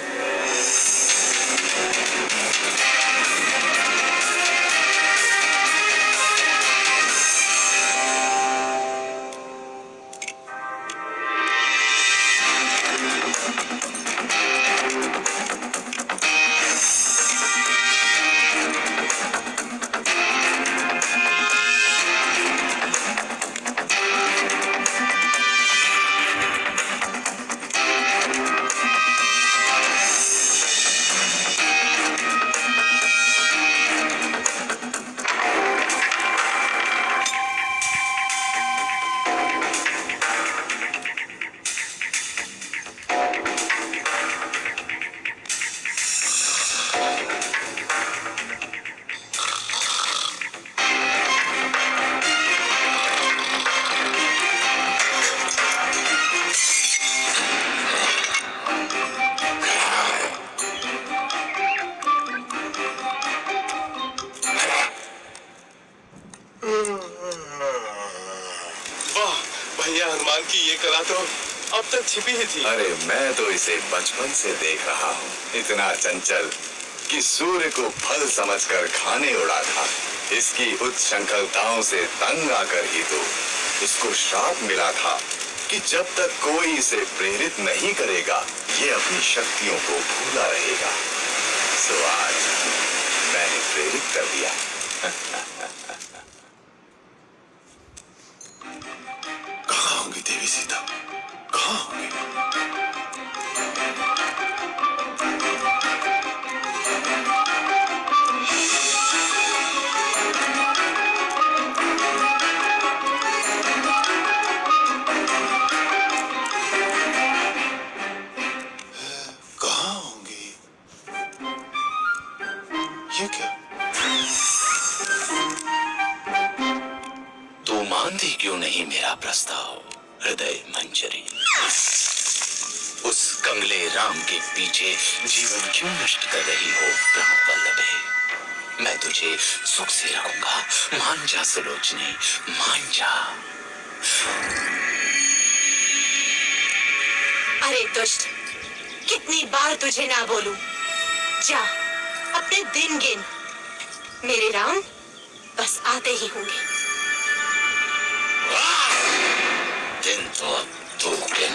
की ये कला तो अब तक छिपी ही थी। अरे मैं तो इसे बचपन से देख रहा हूँ, इतना चंचल कि सूर्य को फल समझकर खाने उड़ा था। इसकी उच्छृंखलताओं से तंग आकर ही तो इसको श्राप मिला था कि जब तक कोई इसे प्रेरित नहीं करेगा ये अपनी शक्तियों को भूला रहेगा। सो आज मैंने प्रेरित कर दिया। कहाँ होंगी देवी सीता? कहाँ होंगी? कहाँ होंगी? ये क्या? तू मानती क्यों नहीं मेरा प्रस्ताव हृदय मंजरी? उस कंगले राम के पीछे जीवन क्यों नष्ट कर रही हो प्राण वल्लभे? मैं तुझे सुख से रखूंगा, मान जा सुलोचनी, मान जा। अरे दुष्ट, कितनी बार तुझे ना बोलूं? जा अपने दिन गिन, मेरे राम बस आते ही होंगे। दिन तो अब 2 दिन।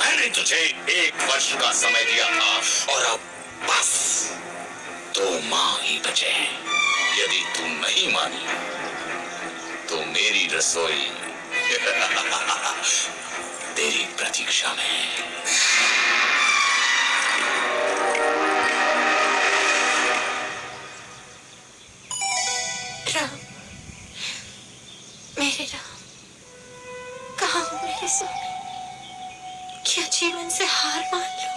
मैंने तुझे 1 वर्ष का समय दिया था और अब बस 2 माह ही बचे हैं। यदि तू नहीं मानी तो मेरी रसोई तेरी प्रतीक्षा में है। राम, मेरे राम, कहाँ हो मेरे स्वामी? क्या जीवन से हार मान लो?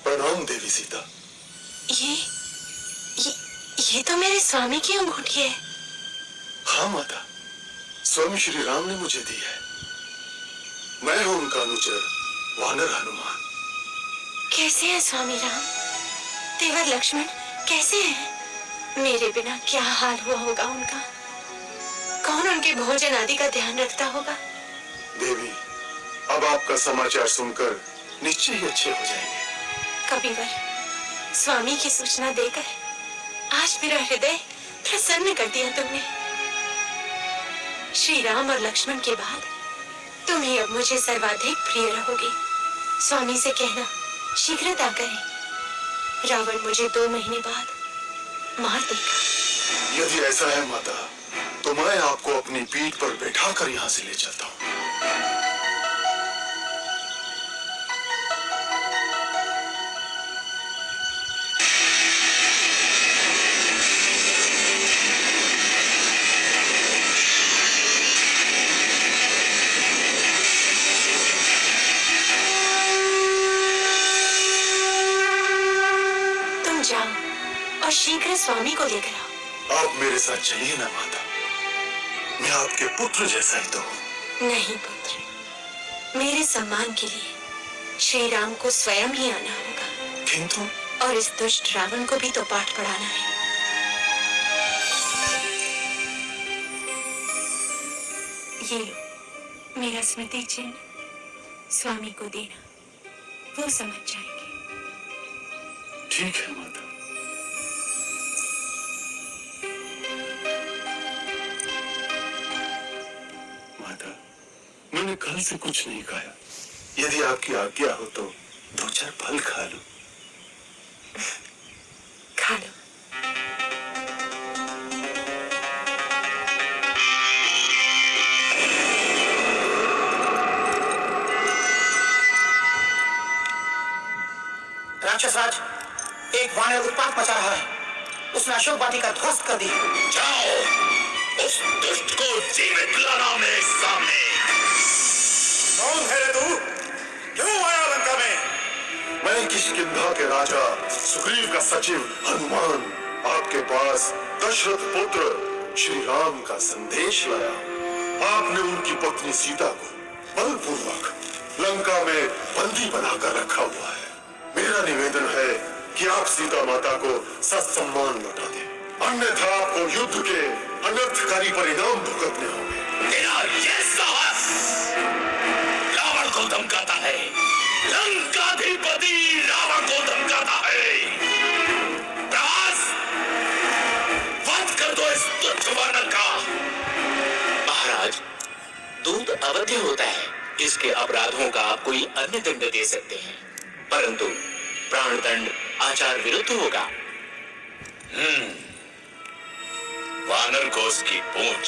प्रणाम देवी सीता। ये तो मेरे स्वामी की अंगूठी है। हाँ माता, स्वयं श्री राम ने मुझे दी है। मैं हूं उनका अनुचर वानर हनुमान। कैसे हैं स्वामी राम? देवर लक्ष्मण कैसे हैं? मेरे बिना क्या हाल हुआ होगा उनका? कौन उनके भोजन आदि का ध्यान रखता होगा? देवी, अब आपका समाचार सुनकर निश्चय ही अच्छे हो जाएंगे। कपिवर, स्वामी की सूचना देकर आज मेरा हृदय प्रसन्न कर दिया तुमने। श्री राम और लक्ष्मण के बाद तुम ही अब मुझे सर्वाधिक प्रिय रहोगे। स्वामी से कहना शीघ्रता करें, रावण मुझे 2 महीने बाद मार देगा। यदि ऐसा है माता, तो मैं आपको अपनी पीठ पर बैठाकर यहाँ से ले चलता हूँ। जाओ और शीघ्र स्वामी को लेकर आओ। आप मेरे साथ चलिए ना माता, मैं आपके पुत्र जैसा ही तो हूँ। नहीं पुत्र, मेरे सम्मान के लिए श्री राम को स्वयं ही आना होगा। किंतु और इस दुष्ट रावण को भी तो पाठ पढ़ाना है। ये लो मेरा स्मृति चिन्ह, स्वामी को देना, वो समझ जाएंगे। ठीक है माता। माता, मैंने कल से कुछ नहीं खाया। यदि आपकी आज्ञा हो तो 2-4 फल खा लो। खा लो। एक वानर उत्पात मचा रहा है। उसने अशोक वाटिका ध्वस्त कर दी। जाओ उस दुष्ट को जीवित लाना मेरे सामने। कौन है रे तू? क्यों आया लंका में? मैं किष्किंधा के राजा सुग्रीव का सचिव हनुमान आपके पास दशरथ पुत्र श्री राम का संदेश लाया। आपने उनकी पत्नी सीता को बलपूर्वक लंका में बंदी बनाकर रखा हुआ है। मेरा निवेदन है कि आप सीता माता को सत्सम्मान लौटा दें, अन्यथा आपको युद्ध के अनर्थकारी परिणाम भुगतने होंगे। तेरा ये साहस रावण को धमकाता है, लंकाधिपति रावण को धमकाता है। प्रभास, वध कर दो इस तुच्छ वानर का। महाराज, दूत अवध्य होता है, इसके अपराधों का आप कोई अन्य दंड दे सकते हैं, परंतु प्राण दंड आचार विरुद्ध होगा। वानर को उसकी पूंछ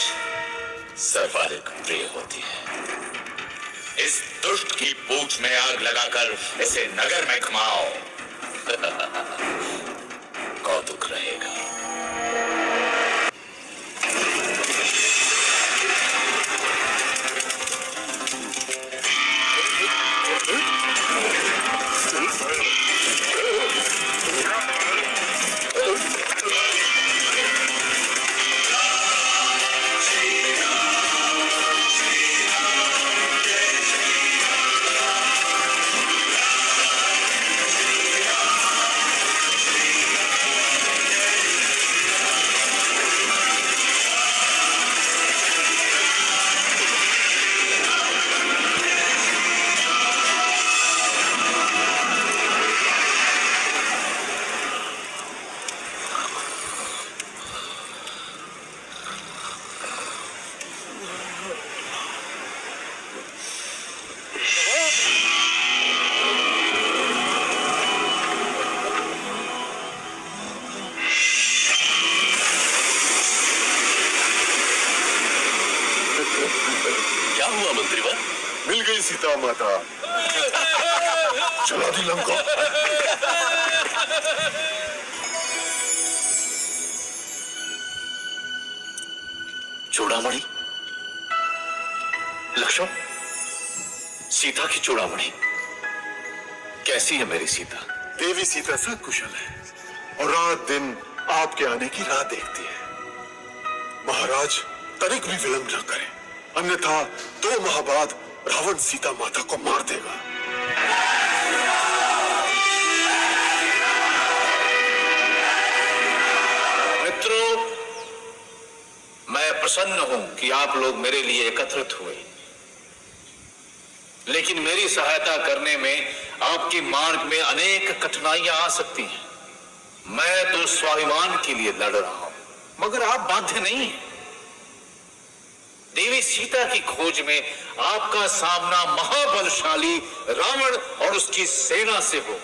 सर्वाधिक प्रिय होती है। इस दुष्ट की पूंछ में आग लगाकर इसे नगर में घुमाओ। कौतुक रहेगा। क्या हुआ मंत्रीवर? मिल गई सीता माता। चला दी लंका। चूड़ामणि, लक्ष्मण, सीता की चूड़ामणि कैसी है मेरी सीता? देवी सीता सब कुशल है और रात दिन आपके आने की राह देखती है। महाराज, तनिक भी विलंब न करें, अन्यथा 2 माह बाद रावण सीता माता को मार देगा। मित्रों, मैं प्रसन्न हूं कि आप लोग मेरे लिए एकत्रित हुए, लेकिन मेरी सहायता करने में आपके मार्ग में अनेक कठिनाइयां आ सकती हैं। मैं तो स्वाभिमान के लिए लड़ रहा हूं, मगर आप बाध्य नहीं हैं। देवी सीता की खोज में आपका सामना महाबलशाली रावण और उसकी सेना से हो।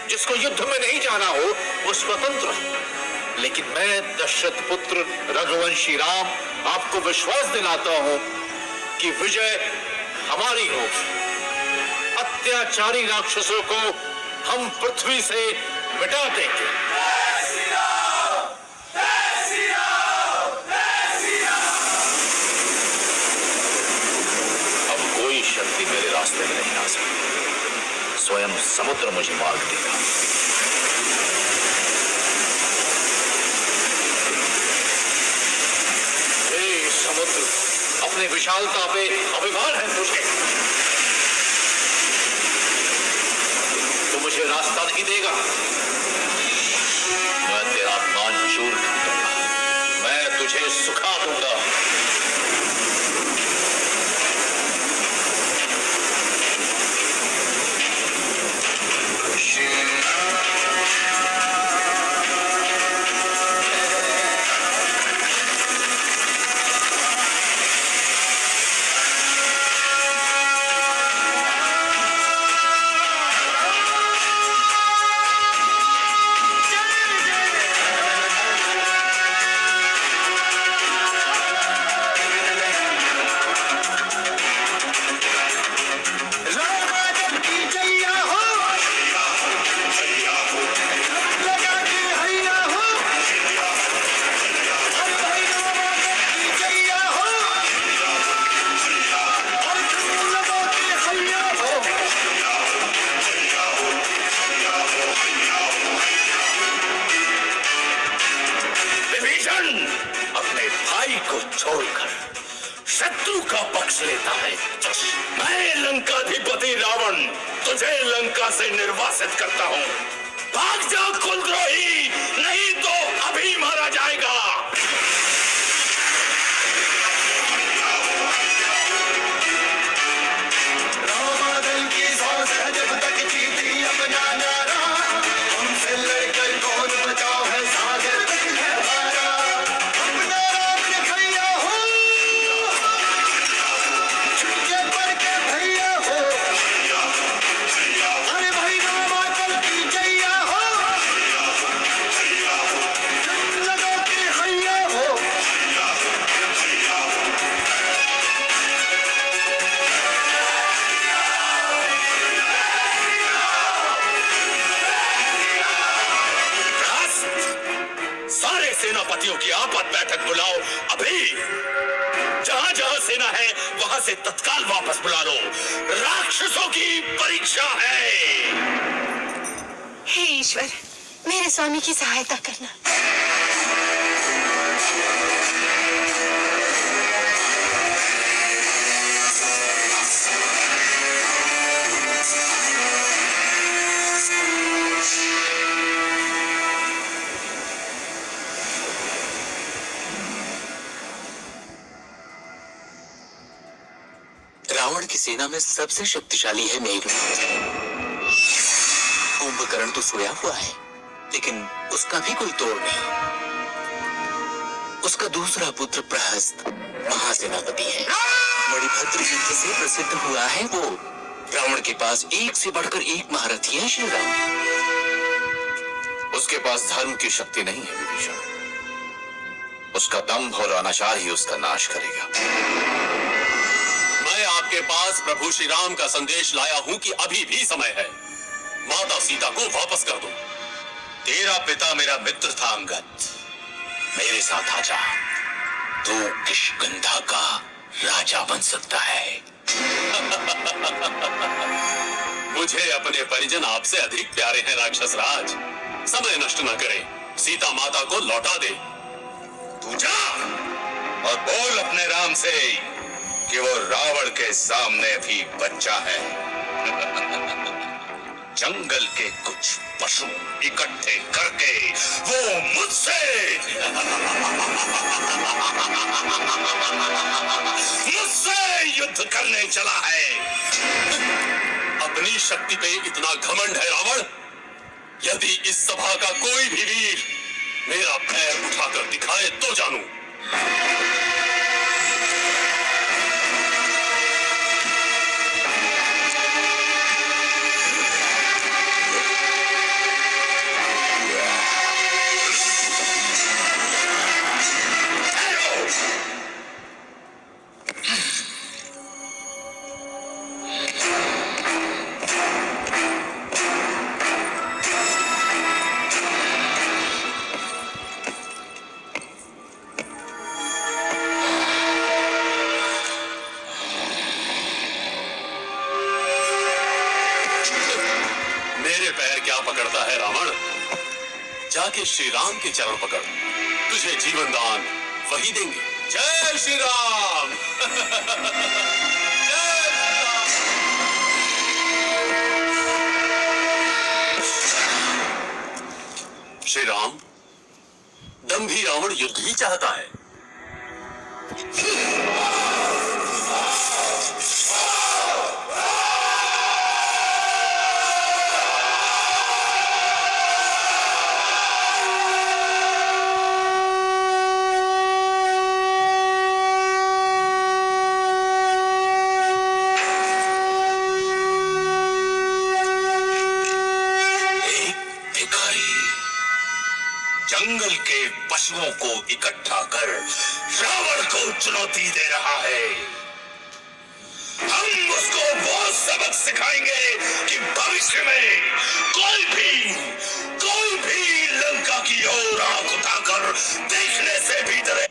जिसको युद्ध में नहीं जाना हो वो स्वतंत्र है, लेकिन मैं दशरथ पुत्र रघुवंशी राम आपको विश्वास दिलाता हूं कि विजय हमारी होगी। अत्याचारी राक्षसों को हम पृथ्वी से मिटा देंगे। कोई शक्ति मेरे रास्ते में नहीं आ सकती। स्वयं समुद्र मुझे मार्ग देगा। हे समुद्र, अपनी विशालता पे अभिमान है तुझे। तू मुझे रास्ता नहीं देगा, मैं तेरा अपमान चूर कर दूंगा, मैं तुझे सुखा दूंगा। छोड़कर शत्रु का पक्ष लेता है। मैं लंकाधिपति रावण तुझे लंका से निर्वासित करता हूँ। भाग जा कुलद्रोही, नहीं तो अभी मारा जाएगा। रामादल की सांस है जब तक जीती अपना नारा, हमसे लड़कर कौन बचाओ है सागर तक है हारा। अपना राम रखैया हो, छुटके पड़ के भैया हो, अरे भाई रामादल की जैया हो, लगा के हैया हो। सारे सेनापतियों की आपात बैठक बुलाओ अभी। जहां जहां सेना है वहां से तत्काल वापस बुला लो। राक्षसों की परीक्षा है। हे ईश्वर, मेरे स्वामी की सहायता करना। रावण की सेना में सबसे शक्तिशाली है मेघनाद। कुंभकर्ण तो सोया हुआ है, लेकिन उसका भी कोई तोड़ नहीं। उसका दूसरा पुत्र प्रहस्त महासेनापति है। मणिभद्र युद्ध से प्रसिद्ध हुआ है वो। रावण के पास एक से बढ़कर एक महारथी है श्री राम। उसके पास धर्म की शक्ति नहीं है विभीषण। उसका दंभ और अनाचार ही उसका नाश करेगा। मैं आपके पास प्रभु श्री राम का संदेश लाया हूं कि अभी भी समय है। माता सीता को वापस कर दो। तेरा पिता मेरा मित्र था अंगद। मेरे साथ आजा, तू किष्किंधा का राजा बन सकता है। मुझे अपने परिजन आपसे अधिक प्यारे हैं राक्षस राज। समय नष्ट न करें, सीता माता को लौटा दे। तू जा और बोल अपने राम से कि वो रावण के सामने भी बच्चा है। जंगल के कुछ पशु इकट्ठे करके वो मुझसे युद्ध करने चला है। अपनी शक्ति पे इतना घमंड है रावण। यदि इस सभा का कोई भी वीर मेरा पैर उठाकर दिखाए तो जानू। पकड़ता है रावण। जाके श्री राम के चरण पकड़, तुझे जीवन दान वही देंगे। जय श्री राम। जय श्री राम। दंभी रावण युद्ध ही चाहता है। जंगल के पशुओं को इकट्ठा कर रावण को चुनौती दे रहा है। हम उसको वो सबक सिखाएंगे कि भविष्य में कोई भी लंका की ओर आंख उठाकर देखने से भी डरे।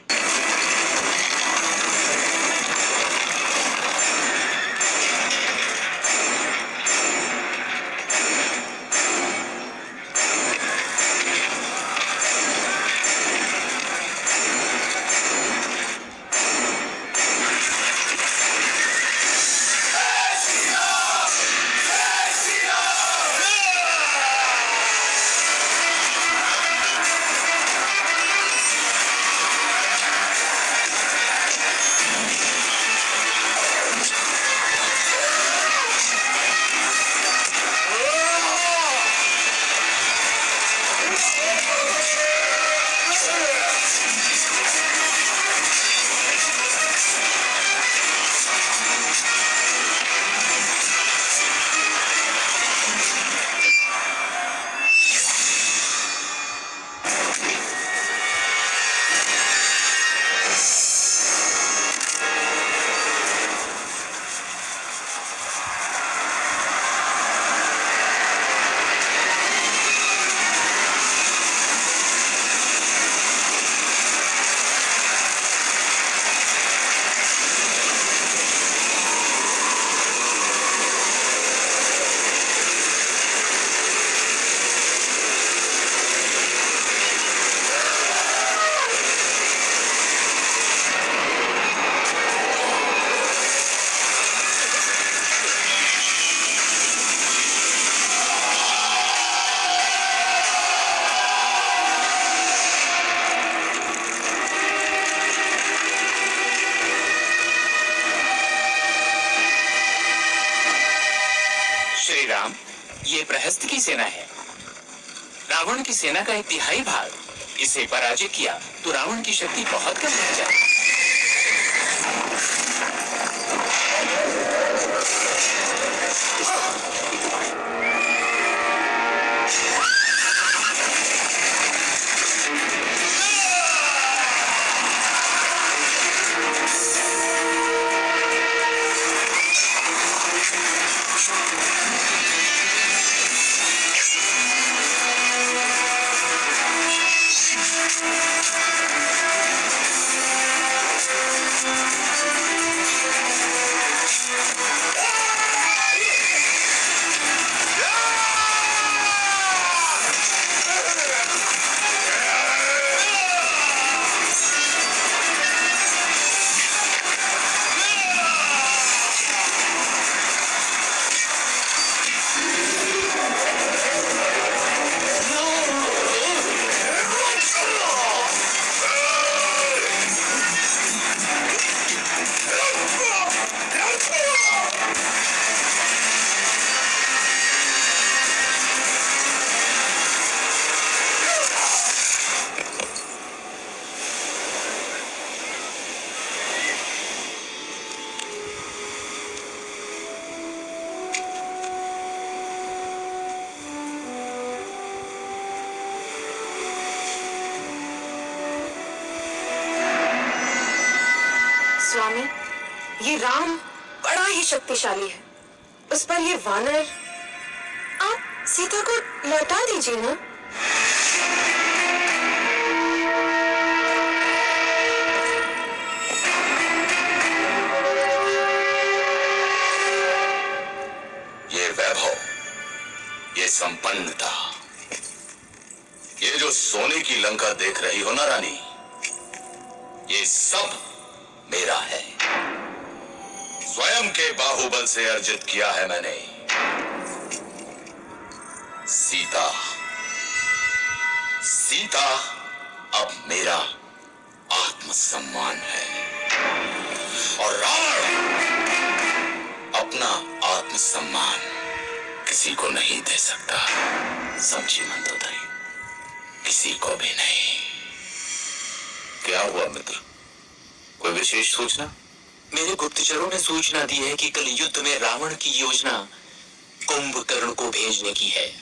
श्री राम, ये प्रहस्त की सेना है। रावण की सेना का 1/3 भाग इसे पराजित किया तो रावण की शक्ति बहुत कम रह जाए। स्वामी, ये राम बड़ा ही शक्तिशाली है। उस पर ये वानर, आप सीता को लौटा दीजिए ना। ये वैभव, ये संपन्नता, ये जो सोने की लंका देख रही हो ना रानी, ये सब मेरा है। स्वयं के बाहुबल से अर्जित किया है मैंने। सीता, सीता अब मेरा आत्मसम्मान है और रावण अपना आत्मसम्मान किसी को नहीं दे सकता। समझी मंदोदरी, किसी को भी नहीं। क्या हुआ मित्र, कोई विशेष सूचना? मेरे गुप्तचरों ने सूचना दी है कि कल युद्ध में रावण की योजना कुंभकर्ण को भेजने की है।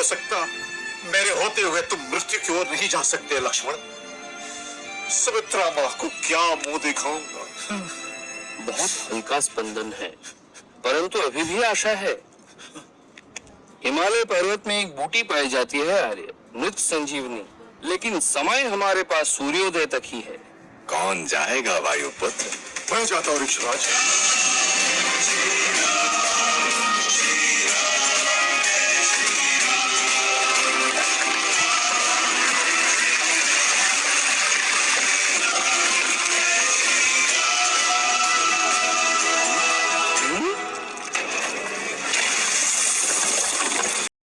सकता। मेरे होते हुए तुम मृत्यु की ओर नहीं जा सकते लक्ष्मण। सुमित्रा माँ को क्या मुंह दिखाऊंगा? बहुत हल्का स्पंदन है, परंतु अभी भी आशा है। हिमालय पर्वत में एक बूटी पाई जाती है आर्य, मृत संजीवनी, लेकिन समय हमारे पास सूर्योदय तक ही है। कौन जाएगा वायुपुत्र? मैं जाता हूँ ऋषिराज।